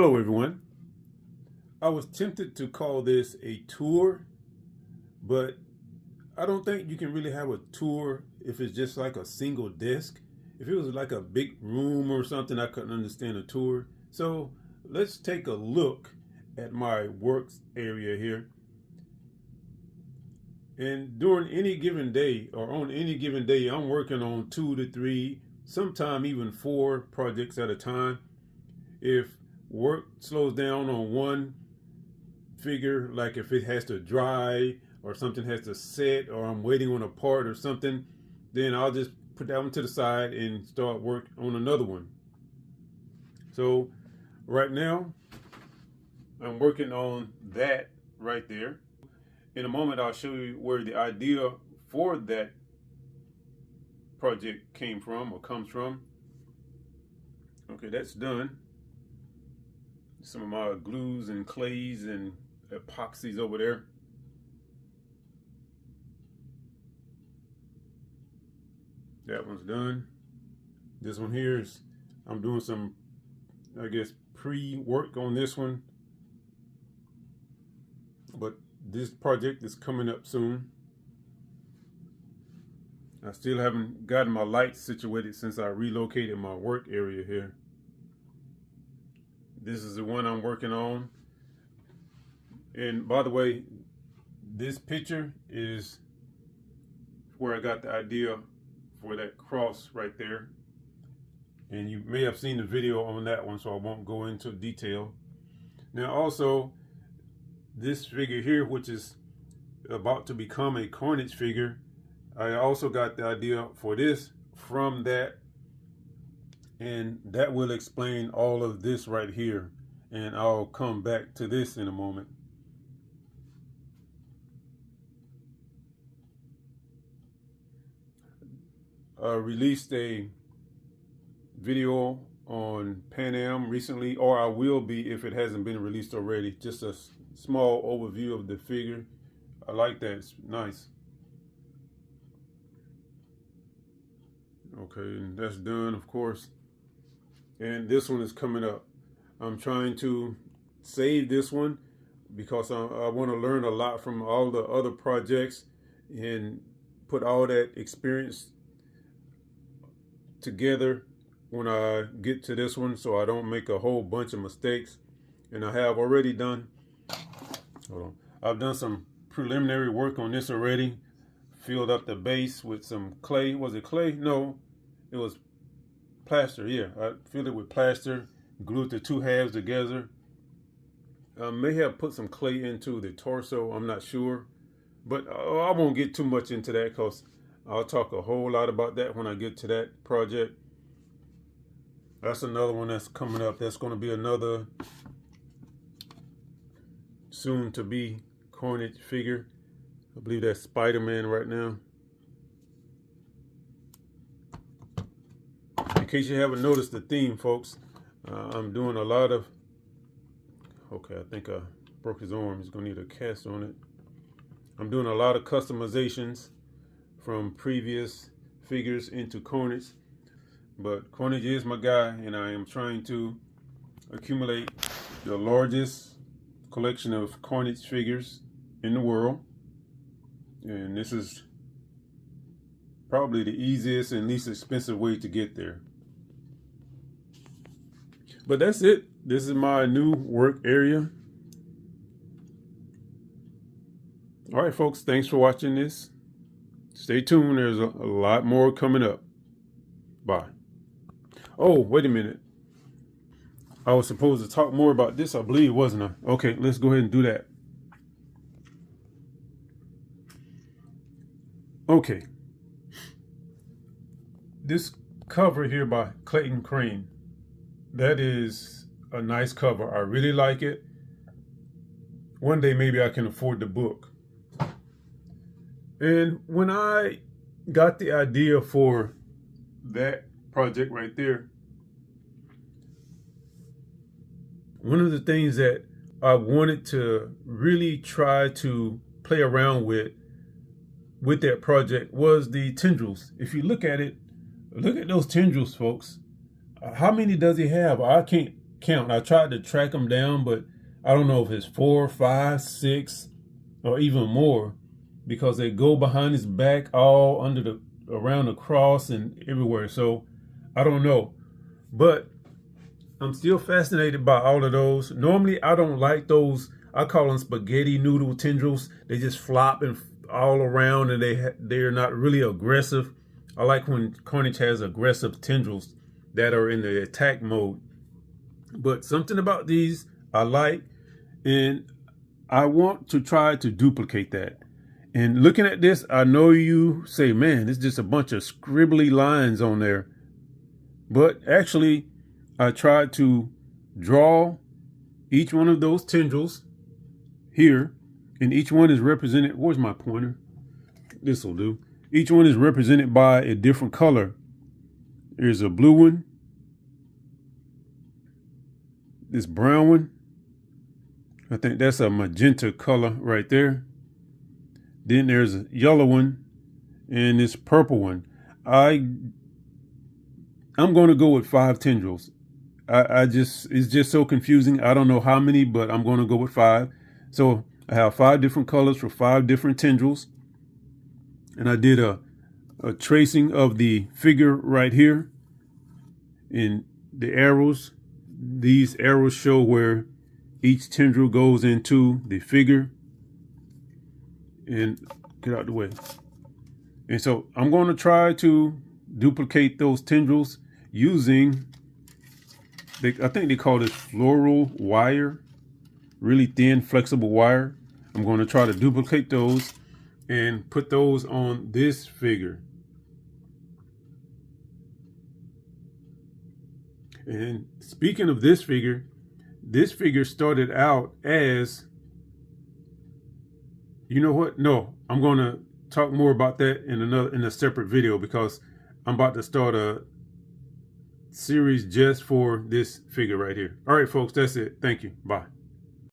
Hello everyone. I was tempted to call this a tour, but I don't think you can really have a tour if it's just like a single desk. If it was like a big room or something, I couldn't understand a tour. So let's take a look at my works area here. And during any given day, or on any given day, I'm working on 2 to 3, sometimes even 4 projects at a time. If work slows down on one figure, like if it has to dry or something has to set or I'm waiting on a part or something, then I'll just put that one to the side and start work on another one. So right now I'm working on that right there. In a moment I'll show you where the idea for that project came from or comes from. Okay, that's done. Some of my glues and clays and epoxies over there. That one's done. This one here is, I'm doing some, I guess, pre-work on this one. But this project is coming up soon. I still haven't gotten my lights situated since I relocated my work area here. This is the one I'm working on. And by the way, this picture is where I got the idea for that cross right there. And you may have seen the video on that one, so I won't go into detail. Now also, this figure here, which is about to become a Carnage figure, I also got the idea for this from that. And that will explain all of this right here. And I'll come back to this in a moment. I released a video on Pan Am recently, or I will be if it hasn't been released already. Just a small overview of the figure. I like that, it's nice. Okay, and that's done, of course. And this one is coming up. I'm trying to save this one because I want to learn a lot from all the other projects and put all that experience together when I get to this one, so I don't make a whole bunch of mistakes. And I have already done, hold on, I've done some preliminary work on this already. Filled up the base with some clay. Was it clay? No, it was plaster. Yeah, I filled it with plaster, glued the 2 halves together. I may have put some clay into the torso, I'm not sure, but I won't get too much into that because I'll talk a whole lot about that when I get to that project. That's another one that's coming up. That's going to be another soon to be Carnage figure. I believe that's Spider-Man right now. In case you haven't noticed the theme, folks, I'm doing a lot of, okay, I think I broke his arm. He's gonna need a cast on it. I'm doing a lot of customizations from previous figures into Carnage. But Carnage is my guy, and I am trying to accumulate the largest collection of Carnage figures in the world. And this is probably the easiest and least expensive way to get there. But that's it. This is my new work area. All right, folks, thanks for watching this. Stay tuned. There's a lot more coming up. Bye. Oh, wait a minute. I was supposed to talk more about this, I believe, wasn't I? Okay, let's go ahead and do that. Okay. This cover here by Clayton Crain, that is a nice cover. I really like it. One day maybe I can afford the book. And when I got the idea for that project right there, one of the things that I wanted to really try to play around with that project was the tendrils. If you look at it, look at those tendrils, folks. How many does he have? I can't count. I tried to track them down, but I don't know if it's 4, 5, 6, or even more, because they go behind his back all around the cross and everywhere. So I don't know, but I'm still fascinated by all of those. Normally, I don't like those. I call them spaghetti noodle tendrils. They just flop and all around, and they're not really aggressive. I like when Carnage has aggressive tendrils that are in the attack mode. But something about these I like, and I want to try to duplicate that. And looking at this, I know you say, man, it's just a bunch of scribbly lines on there. But actually, I tried to draw each one of those tendrils here, and each one is represented. Where's my pointer? This will do. Each one is represented by a different color. There's a blue one, this brown one. I think that's a magenta color right there. Then there's a yellow one and this purple one. I'm going to go with 5 tendrils. It's just so confusing. I don't know how many, but I'm going to go with 5. So I have 5 different colors for 5 different tendrils. And I did a tracing of the figure right here. In the arrows, these arrows show where each tendril goes into the figure. And get out the way. And so I'm going to try to duplicate those tendrils using, I think they call this floral wire, really thin, flexible wire. I'm going to try to duplicate those and put those on this figure. And speaking of this figure started out as, you know what? No, I'm going to talk more about that in a separate video, because I'm about to start a series just for this figure right here. All right, folks, that's it. Thank you. Bye.